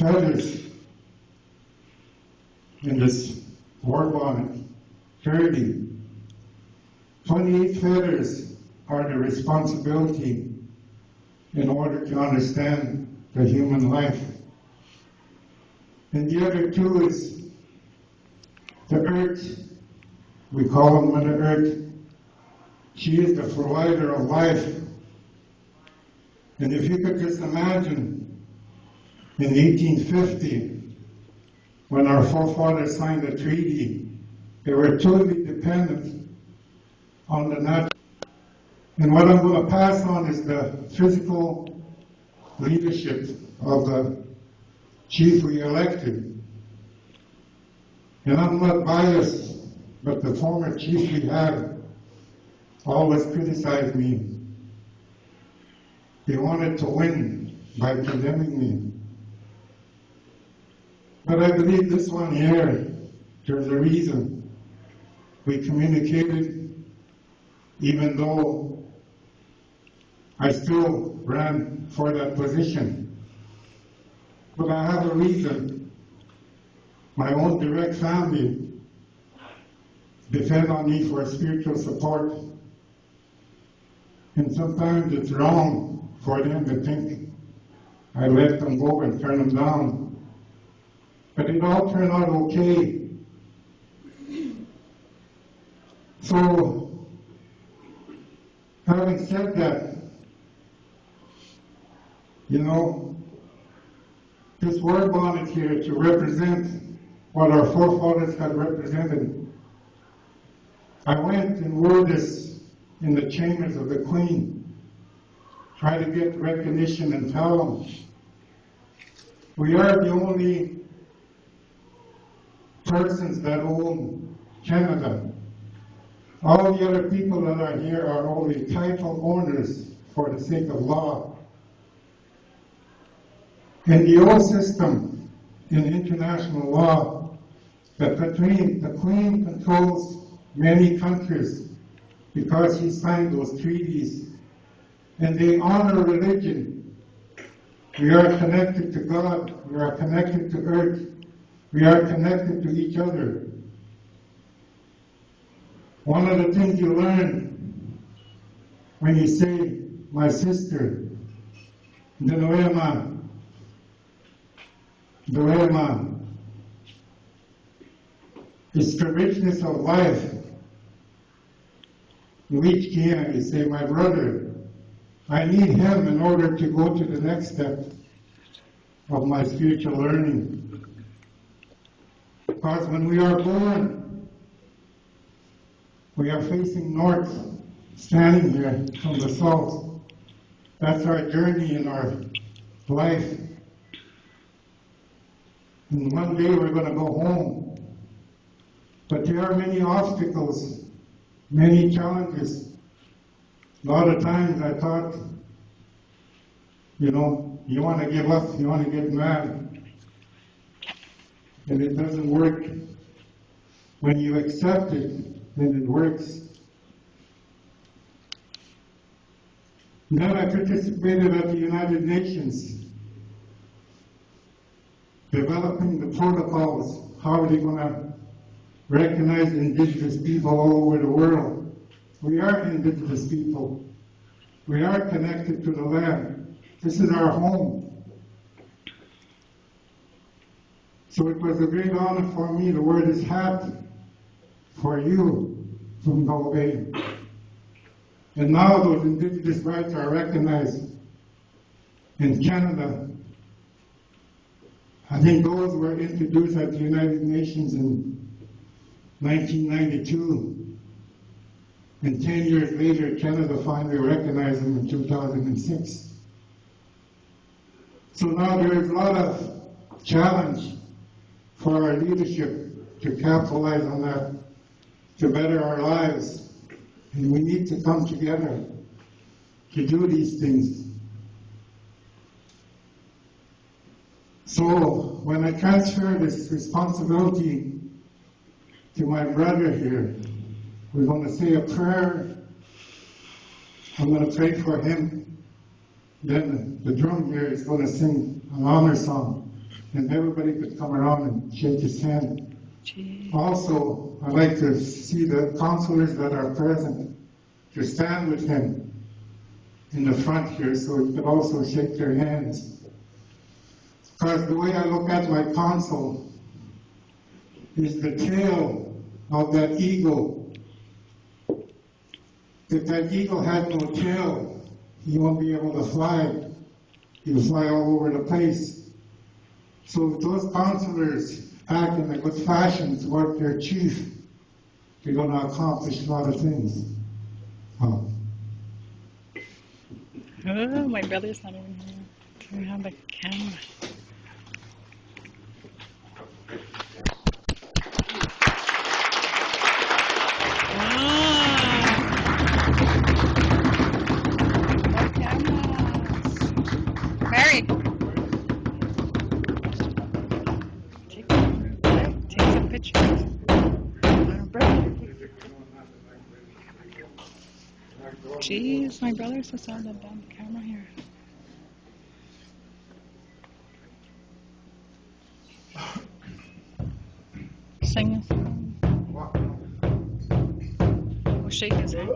feathers in this war bonnet, 30. 28 feathers are the responsibility in order to understand the human life. And the other 2 is the earth. We call them Mother Earth. She is the provider of life. And if you could just imagine, in 1850, when our forefathers signed the treaty, they were totally dependent on the natural. And what I'm going to pass on is the physical leadership of the chief we elected. And I'm not biased, but the former chief we had always criticized me. They wanted to win by condemning me. But I believe this one here, there's a reason. We communicated, even though I still ran for that position. But I have a reason. My own direct family depend on me for spiritual support. And sometimes it's wrong for them to think I let them go and turn them down. But it all turned out okay. So, having said that, this war bonnet here to represent what our forefathers had represented. I went and wore this in the chambers of the Queen, try to get recognition and tell them we are the only persons that own Canada. All the other people that are here are only title owners for the sake of law. In the old system, in international law, the Queen controls many countries because she signed those treaties, and they honor religion. We are connected to God, we are connected to earth, we are connected to each other. One of the things you learn when you say, my sister, Doema, it's the richness of life. In which case you say, my brother, I need him in order to go to the next step of my spiritual learning. Because when we are born, we are facing north, standing here from the south. That's our journey in our life. And one day we're going to go home. But there are many obstacles, many challenges. A lot of times I thought, you want to give up, you want to get mad. And it doesn't work. When you accept it, then it works. Then I participated at the United Nations, developing the protocols. How are they going to recognize indigenous people all over the world? We are indigenous people. We are connected to the land. This is our home. So it was a great honor for me to wear this hat for you from Galway. And now those indigenous rights are recognized in Canada. I think those were introduced at the United Nations in 1992. And 10 years later, Canada finally recognized them in 2006. So now there is a lot of challenge for our leadership to capitalize on that, to better our lives. And we need to come together to do these things. So when I transfer this responsibility to my brother here, we're going to say a prayer. I'm going to pray for him. Then the drum here is going to sing an honor song. and everybody could come around and shake his hand. Gee. Also, I'd like to see the counselors that are present to stand with him in the front here so he could also shake their hands. Because the way I look at my counsel is the tail of that eagle. If that eagle had no tail, he won't be able to fly. He'll fly all over the place. So if those counselors act in a good fashion toward their chief, they're going to accomplish a lot of things. Oh, my brother's not even here. Do we have a camera? Mary, take some pictures. Our brother. Jeez, my brother just saw the damn camera here. Sing a song. We'll shake his hand.